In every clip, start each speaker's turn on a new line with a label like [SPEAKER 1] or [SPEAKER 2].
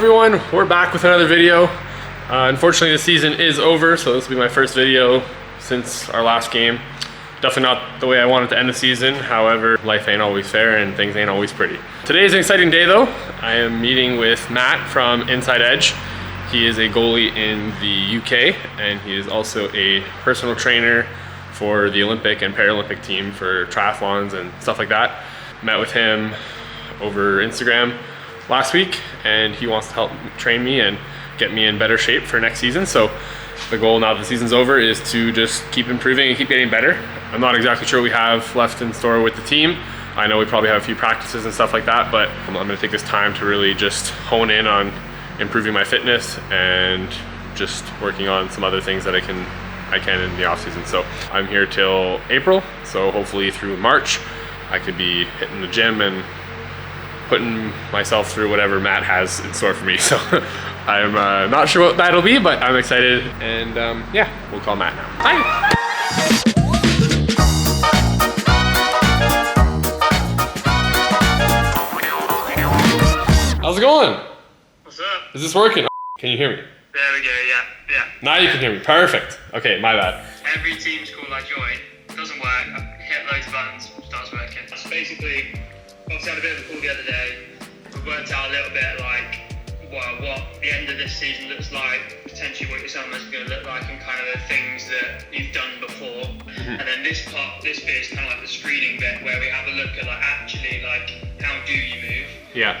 [SPEAKER 1] everyone, we're back with another video. Unfortunately the season is over, so this will be my first video since our last game. Definitely not the way I wanted to end the season. However, life ain't always fair and things ain't always pretty. Today is an exciting day though. I am meeting with Matt from Inside Edge. He is a goalie in the UK and he is also a personal trainer for the Olympic and Paralympic team for triathlons and stuff like that. Met with him over Instagram last week and he wants to help train me and get me in better shape for next season. So the goal now that the season's over is to just keep improving and keep getting better. I'm not exactly sure what we have left in store with the team. I know we probably have a few practices and stuff like that, but I'm gonna take this time to really just hone in on improving my fitness and just working on some other things that I can in the off season. So I'm here till April, so hopefully through March I could be hitting the gym and putting myself through whatever Matt has in store for me. So I'm not sure what that'll be, but I'm excited. And yeah, we'll call Matt now. Hi. How's it going?
[SPEAKER 2] What's up?
[SPEAKER 1] Is this working? Can you hear me?
[SPEAKER 2] There we go, yeah.
[SPEAKER 1] Now you can hear me, perfect. Okay, my bad.
[SPEAKER 2] Every team's call I join doesn't work. I hit loads of buttons, starts working. That's basically, obviously I had a bit of a call the other day. We worked out a little bit like, well, what the end of this season looks like, potentially what your summer's going to look like, and kind of the things that you've done before. And then this bit is kind of like the screening bit where we have a look at like actually like how do you move.
[SPEAKER 1] Yeah.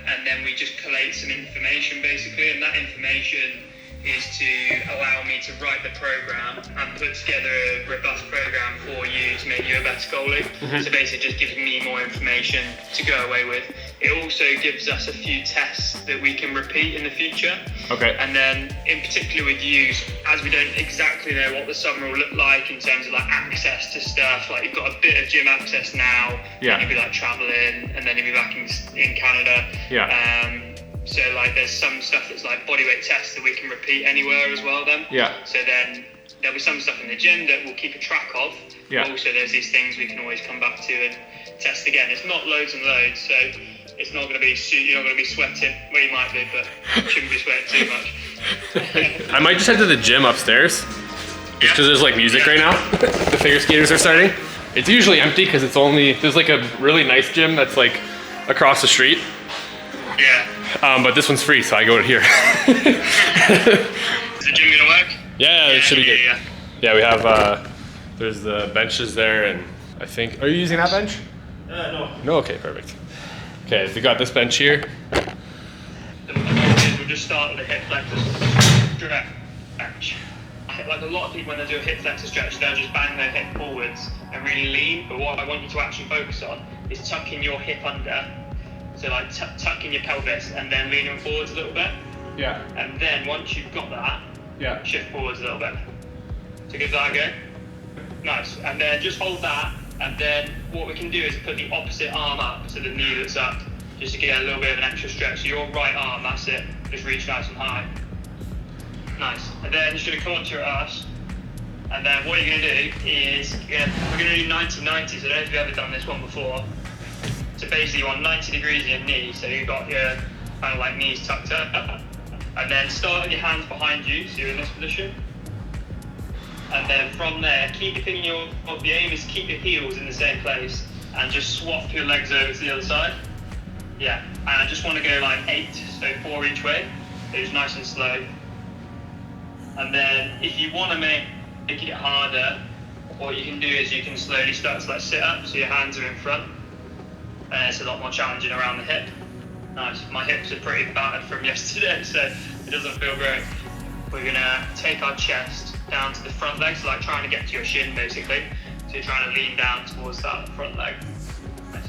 [SPEAKER 2] And then we just collate some information basically, and that information is to allow me to write the program and put together a robust program for you to make you a better goalie. So basically just gives me more information to go away with. It also gives us a few tests that we can repeat in the future. Okay. And then in particular with you, as we don't exactly know what the summer will look like in terms of like access to stuff, like you've got a bit of gym access now, yeah. You'll be like traveling and then you'll be back in Canada. Yeah. So like there's some stuff that's like bodyweight tests that we can repeat anywhere as well then. Yeah. So then there'll be some stuff in the gym that we'll keep a track of. Yeah. But also there's these things we can always come back to and test again. It's not loads and loads, so it's not going to be, you're not going to be sweating. Well, you might be, but you shouldn't be sweating too much.
[SPEAKER 1] I might just head to the gym upstairs, just because there's like music right now. The figure skaters are starting. It's usually empty because there's like a really nice gym that's like across the street.
[SPEAKER 2] Yeah.
[SPEAKER 1] But this one's free, so I go to here.
[SPEAKER 2] Is the gym gonna work?
[SPEAKER 1] Yeah, it should be good. Yeah, we have, there's the benches there, and I think, are you using that bench?
[SPEAKER 2] No.
[SPEAKER 1] No, okay, perfect. Okay, so we got this bench here.
[SPEAKER 2] We'll just start with a hip flexor stretch. Like a lot of people when they do a hip flexor stretch, they'll just bang their hip forwards and really lean, but what I want you to actually focus on is tucking your hip under. So like tucking your pelvis and then leaning forwards a little bit. Yeah. And then once you've got that, shift forwards a little bit. So give that a go. Nice. And then just hold that, and then what we can do is put the opposite arm up to the knee that's up, just to get a little bit of an extra stretch. So your right arm, that's it. Just reach nice and high. Nice. And then just gonna come onto your ass. And then what you're gonna do is we're gonna do 90-90. So I don't know if you've ever done this one before. So basically you want 90 degrees in your knees, so you've got your kind of like knees tucked up. And then start with your hands behind you, so you're in this position. And then from there, the aim is to keep your heels in the same place and just swap your legs over to the other side. Yeah, and I just want to go like 8, so 4 each way. So just nice and slow. And then if you want to make it harder, what you can do is you can slowly start to like sit up, so your hands are in front. And it's a lot more challenging around the hip. Nice. My hips are pretty battered from yesterday, so it doesn't feel great. We're gonna take our chest down to the front leg, so like trying to get to your shin basically. So you're trying to lean down towards that front leg. Nice.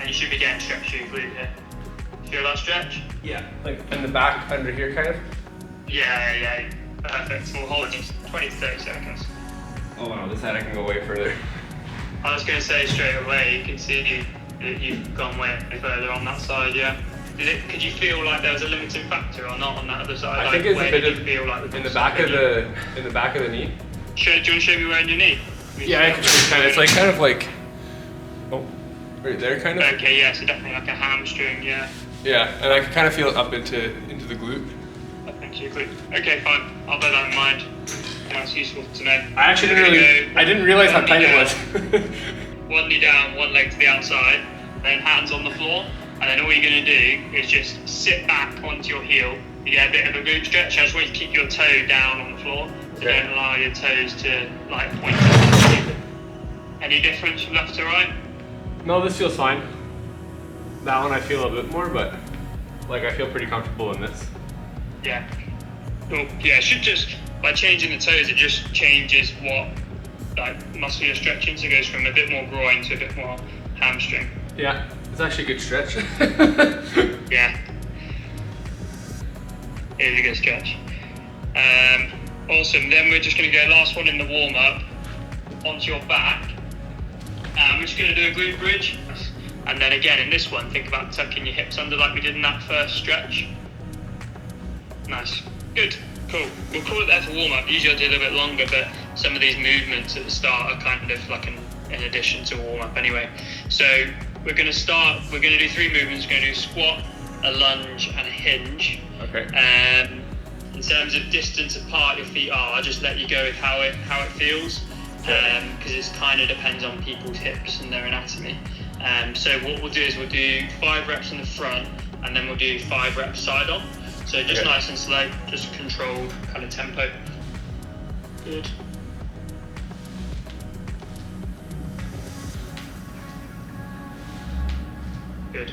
[SPEAKER 2] And you should be getting stretch glute here. Feel that stretch?
[SPEAKER 1] Yeah. Like in the back, under here kind of?
[SPEAKER 2] Yeah. Perfect. We'll hold it 20 to 30 seconds.
[SPEAKER 1] Oh wow, this side I can go way further.
[SPEAKER 2] I was gonna say straight away, you can see you've gone way further on that side, yeah. Could you feel like there was a limiting factor or not on that other side?
[SPEAKER 1] I think it's a bit of feel like in the back of the knee.
[SPEAKER 2] Do you want to show me where in your knee?
[SPEAKER 1] Yeah, I can kind of. It's like oh, right there, kind of.
[SPEAKER 2] Okay, yeah, so definitely like a hamstring, yeah.
[SPEAKER 1] Yeah, and I can kind of feel it up into the glute.
[SPEAKER 2] Okay, fine. I'll bear that in mind. That's useful to know.
[SPEAKER 1] I actually didn't realize how tight it was.
[SPEAKER 2] One knee down, one leg to the outside, then hands on the floor, and then all you're going to do is just sit back onto your heel. You get a bit of a glute stretch. I just want you to keep your toe down on the floor, so don't allow your toes to like point up. Any difference from left to right?
[SPEAKER 1] No, this feels fine. That one I feel a bit more, but like I feel pretty comfortable in this.
[SPEAKER 2] Yeah. Cool. Yeah, it should just, by changing the toes, it just changes what like muscle you're stretching, so it goes from a bit more groin to a bit more hamstring.
[SPEAKER 1] Yeah, it's actually a good stretch.
[SPEAKER 2] Yeah. It is a good stretch. Awesome. Then we're just going to go last one in the warm up onto your back. We're just going to do a glute bridge. And then again in this one, think about tucking your hips under like we did in that first stretch. Nice. Good. Cool. We'll call it there for warm up. Usually I'll do a little bit longer, but some of these movements at the start are kind of like in addition to warm up anyway. So we're going to do 3 movements. We're going to do squat, a lunge, and a hinge.
[SPEAKER 1] Okay.
[SPEAKER 2] In terms of distance apart your feet are, I'll just let you go with how it feels, because it kind of depends on people's hips and their anatomy. So what we'll do is we'll do 5 reps in the front, and then we'll do 5 reps side on. So just nice and slow, just controlled kind of tempo. Good. Good.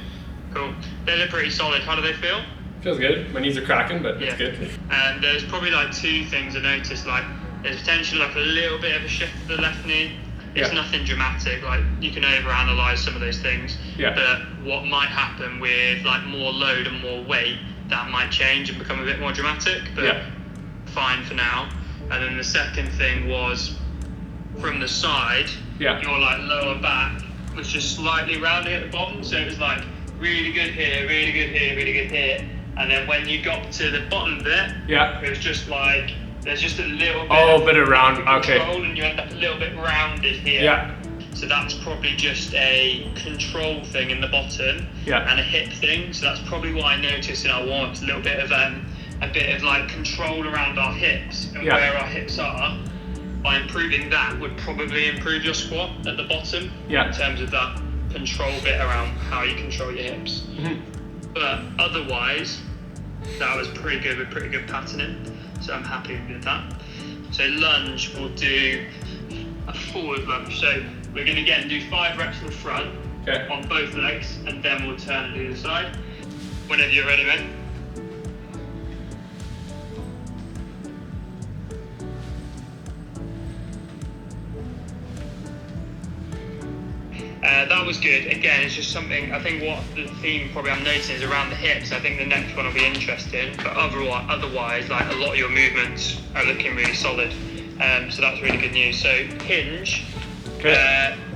[SPEAKER 2] Cool. They look pretty solid. How do they feel?
[SPEAKER 1] Feels good. My knees are cracking, but it's good.
[SPEAKER 2] And there's probably like 2 things I noticed. Like there's potentially like a little bit of a shift to the left knee. It's nothing dramatic. Like you can overanalyze some of those things.
[SPEAKER 1] Yeah.
[SPEAKER 2] But what might happen with like more load and more weight, that might change and become a bit more dramatic. But fine for now. And then the second thing was from the side.
[SPEAKER 1] Yeah.
[SPEAKER 2] Your like lower back was just slightly rounding at the bottom. So it was like really good here, really good here, really good here. And then when you got to the bottom bit, it was just like there's just a little bit
[SPEAKER 1] of round,
[SPEAKER 2] control, and you end up a little bit rounded here. Yeah. So that's probably just a control thing in the bottom and a hip thing. So that's probably what I noticed in our warm-ups, a little bit of like control around our hips and where our hips are. By improving that would probably improve your squat at the bottom in terms of that control bit around how you control your hips. Mm-hmm. But otherwise, that was pretty good with pretty good patterning. So I'm happy with that. So lunge, we'll do a forward lunge. So we're going to again do 5 reps in the front on both legs, and then we'll turn and do the side. Whenever you're ready, mate. That was good. Again, it's just something, I think what the theme probably I'm noticing is around the hips. I think the next one will be interesting, but otherwise, like a lot of your movements are looking really solid. So that's really good news. So hinge,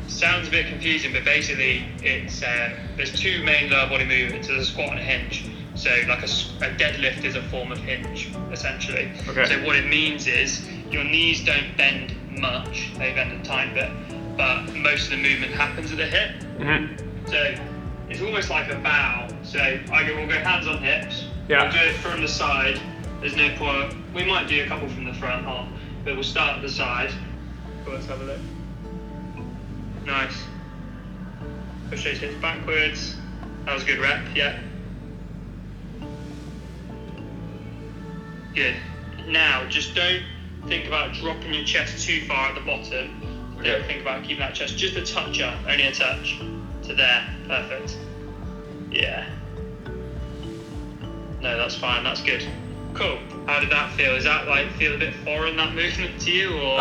[SPEAKER 2] sounds a bit confusing, but basically it's there's 2 main lower body movements, there's a squat and a hinge. So like a deadlift is a form of hinge, essentially. Okay. So what it means is your knees don't bend much, they bend a tiny bit, but most of the movement happens at the hip. Mm-hmm. So it's almost like a bow. So we'll go hands on hips. Yeah. We'll do it from the side. There's no point. We might do a couple from the front on, but we'll start at the side. Go, let's have a look. Nice. Push those hips backwards. That was a good rep. Yeah. Good. Now, just don't think about dropping your chest too far at the bottom. Don't think about keeping that chest just a touch up, only a touch to there. Perfect. Yeah. No, that's fine. That's good. Cool. How did that feel? Is that like feel a bit foreign, that movement to you, or?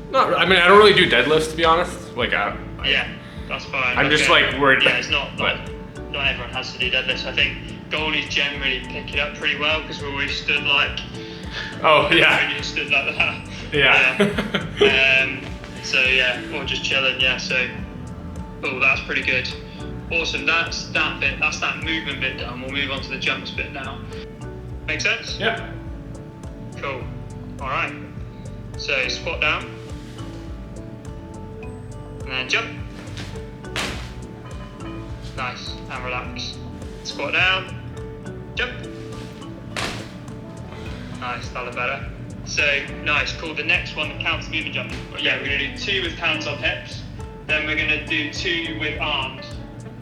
[SPEAKER 1] Not. I mean, I don't really do deadlifts, to be honest. Like,
[SPEAKER 2] yeah, that's fine.
[SPEAKER 1] I'm just like worried.
[SPEAKER 2] Yeah, it's not everyone has to do deadlifts. I think goalies generally pick it up pretty well because we're always stood like.
[SPEAKER 1] Oh yeah.
[SPEAKER 2] When you stood like that.
[SPEAKER 1] Yeah.
[SPEAKER 2] So yeah, or just chilling. Yeah. So, that's pretty good. Awesome. That's that bit. That's that movement bit done. We'll move on to the jumps bit now. Make sense?
[SPEAKER 1] Yeah.
[SPEAKER 2] Cool. All right. So squat down, and then jump. Nice, and relax. Squat down, jump. Nice, that looked better. So, nice, cool. The next one, the counter movement jump. Yeah, we're gonna do 2 with hands on hips. Then we're gonna do 2 with arms.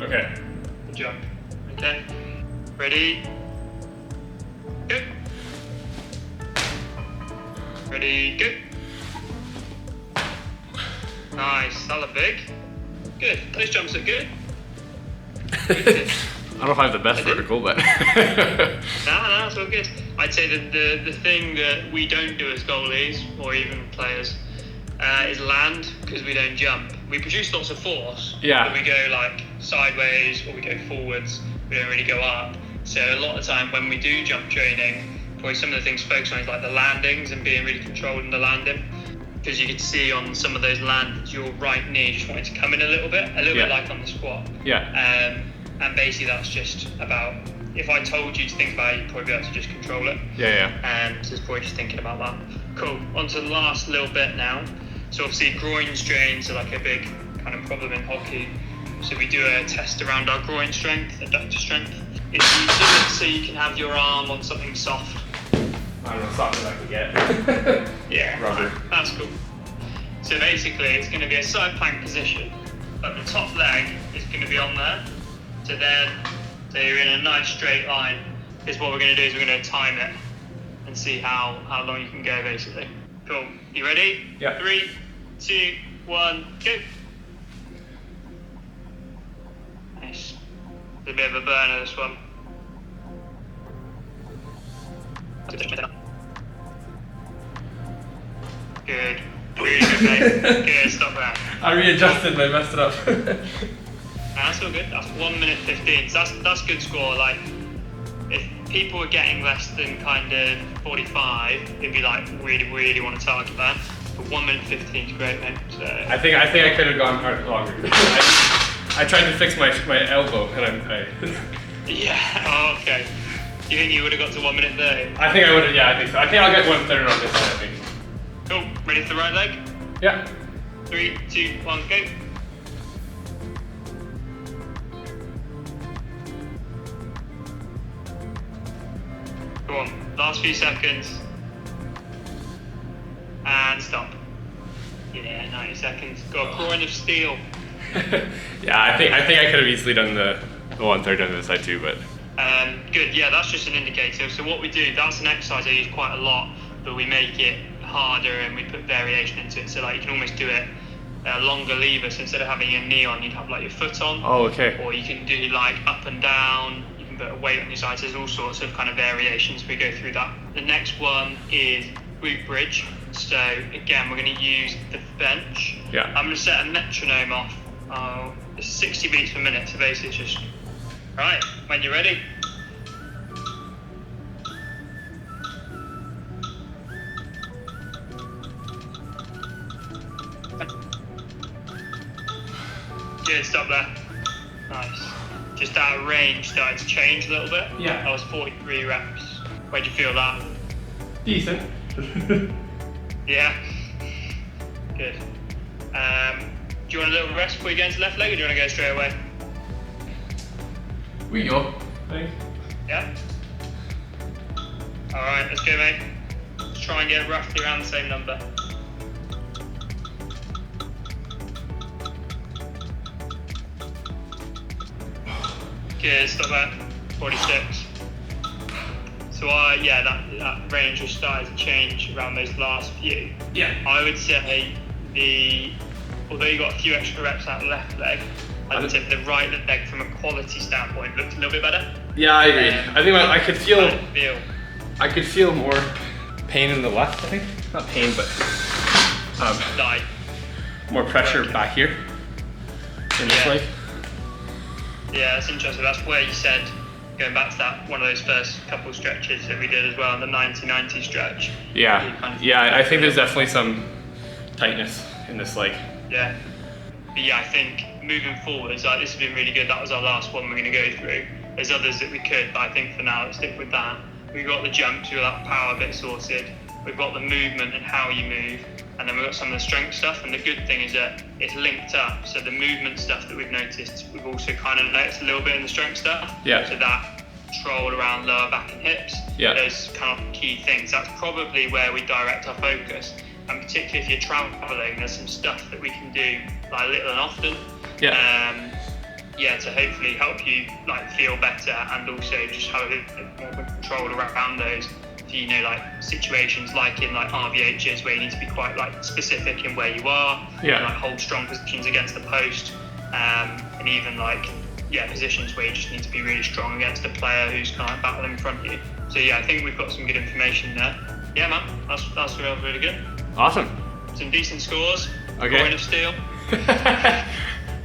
[SPEAKER 1] Okay.
[SPEAKER 2] Jump. Okay. Ready? Go. Ready? Go. Nice. That looked big. Good. Those jumps look good.
[SPEAKER 1] I don't know if I have the best vertical, but.
[SPEAKER 2] No, it's all good. I'd say that the thing that we don't do as goalies, or even players, is land, because we don't jump. We produce lots of force,
[SPEAKER 1] yeah.
[SPEAKER 2] But we go like sideways or we go forwards, we don't really go up. So a lot of the time when we do jump training, probably some of the things to focus on is like the landings and being really controlled in the landing. Because you could see on some of those lands, your right knee just wanted to come in a little bit like on the squat.
[SPEAKER 1] Yeah.
[SPEAKER 2] And basically that's just about, if I told you to think about it, you'd probably be able to just control it.
[SPEAKER 1] Yeah.
[SPEAKER 2] So it's probably just thinking about that. Cool, on to the last little bit now. So obviously groin strains are like a big kind of problem in hockey. So we do a test around our groin strength, adductor strength. It's you do it so you can have your arm on something soft.
[SPEAKER 1] I don't know, soft as I can get.
[SPEAKER 2] Yeah,
[SPEAKER 1] rubber.
[SPEAKER 2] That's cool. So basically it's going to be a side plank position, but the top leg is going to be on there. So you're in a nice straight line. Because what we're going to do is we're going to time it and see how long you can go basically. Cool. You ready?
[SPEAKER 1] Yeah.
[SPEAKER 2] 3, 2, 1, go. Nice. It's a bit of a burner, this one. Good. Really good, mate. Good, stop that.
[SPEAKER 1] I readjusted, but I messed it up.
[SPEAKER 2] That's all good. That's 1 minute 15. So that's good score. Like, if people were getting less than kind of 45, it'd be like really want to target that. But 1 minute 15 is great, mate. So
[SPEAKER 1] I think I could have gone longer. I tried to fix my elbow, and I
[SPEAKER 2] yeah. Oh, okay. Do you think you would have got to 1 minute 30?
[SPEAKER 1] I think I would have. Yeah, I think so. I think I'll get 1:30 on this side. I think.
[SPEAKER 2] Cool. Ready for the right leg?
[SPEAKER 1] Yeah.
[SPEAKER 2] 3, 2, 1, go. Go on. Last few seconds. And stop. Yeah, 90 seconds. Got a groin of steel.
[SPEAKER 1] Yeah, I think I could have easily done the 1:30 on this side too, but.
[SPEAKER 2] Good. Yeah, that's just an indicator. So what we do, that's an exercise I use quite a lot, but we make it harder and we put variation into it. So like you can almost do it a longer lever. So instead of having your knee on, you'd have like your foot on.
[SPEAKER 1] Oh, okay.
[SPEAKER 2] Or you can do like up and down. You can put a weight on your sides. There's all sorts of kind of variations. We go through that. The next one is glute bridge. So again, we're going to use the bench.
[SPEAKER 1] Yeah.
[SPEAKER 2] I'm going to set a metronome off. It's 60 beats per minute. So basically it's just, right, when you're ready. Good, stop there. Nice. Just out of range, started to change a little bit.
[SPEAKER 1] Yeah.
[SPEAKER 2] That was 43 reps. Where'd you feel that?
[SPEAKER 1] Decent.
[SPEAKER 2] Yeah. Good. Do you want a little rest before you get into left leg, or do you want to go straight away?
[SPEAKER 1] We go. Thanks.
[SPEAKER 2] Yeah? Alright, let's go, mate. Let's try and get roughly around the same number. Good, stop that. 46. So yeah, that range has started to change around those last few.
[SPEAKER 1] Yeah.
[SPEAKER 2] I would say although you got a few extra reps out left leg, I would say the right leg from a quality standpoint looked a little bit better.
[SPEAKER 1] Yeah, I agree. I think I could feel more pain in the left, I think. Not pain, but more pressure back here in this leg.
[SPEAKER 2] Yeah, that's interesting. That's where you said, going back to that, one of those first couple of stretches that we did as well, the 90-90 stretch.
[SPEAKER 1] Yeah, I think there's definitely some tightness in this leg.
[SPEAKER 2] Yeah. But yeah, I think moving forwards, this has been really good. That was our last one we're going to go through. There's others that we could, but I think for now, let's stick with that. We've got the jump to that power bit sorted. We've got the movement and how you move. and then we've got some of the strength stuff. And the good thing is that it's linked up. So the movement stuff that we've noticed, we've also kind of noticed a little bit in the strength stuff.
[SPEAKER 1] Yeah.
[SPEAKER 2] So that control around lower back and hips, those kind of key things. That's probably where we direct our focus. And particularly if you're traveling, there's some stuff that we can do like little and often. To hopefully help you like feel better, and also just have a bit more control around those. You know, like situations like in like RVHs where you need to be quite like specific in where you are, and like hold strong positions against the post, and even like positions where you just need to be really strong against a player who's kind of battling in front of you. So I think we've got some good information there. Yeah, man, that's really good.
[SPEAKER 1] Awesome.
[SPEAKER 2] Some decent scores.
[SPEAKER 1] Okay.
[SPEAKER 2] Groin of steel.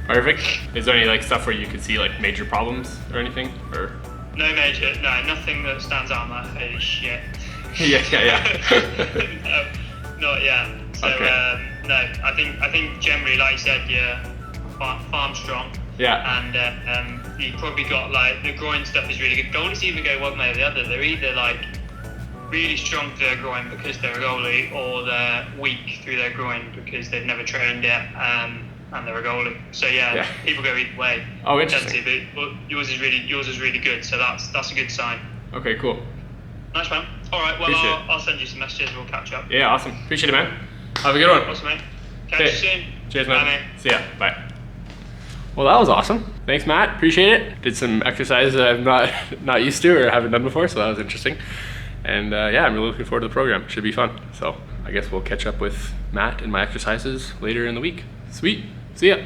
[SPEAKER 1] Perfect. Is there any like stuff where you could see like major problems or anything, or?
[SPEAKER 2] No, nothing that stands out. I'm like, holy shit. No, not yet. So no, I think generally, like you said, farm strong. Yeah. And you probably got like the groin stuff is really good. Goalies either go one way or the other. They're either like really strong through their groin because they're a goalie, or they're weak through their groin because they've never trained it. And they're a goalie. So people go either way.
[SPEAKER 1] Oh, interesting.
[SPEAKER 2] But yours is really good. So that's a good sign.
[SPEAKER 1] Okay, cool.
[SPEAKER 2] Nice, man. All right. Well, I'll send you some messages. We'll catch up.
[SPEAKER 1] Yeah, awesome. Appreciate it, man. Have a good one.
[SPEAKER 2] Awesome, mate. Catch you soon.
[SPEAKER 1] Cheers, man.
[SPEAKER 2] Bye, mate.
[SPEAKER 1] See ya. Bye. Well, that was awesome. Thanks, Matt. Appreciate it. Did some exercises that I'm not used to or haven't done before, so that was interesting. And I'm really looking forward to the program. Should be fun. So I guess we'll catch up with Matt and my exercises later in the week. Sweet. See ya.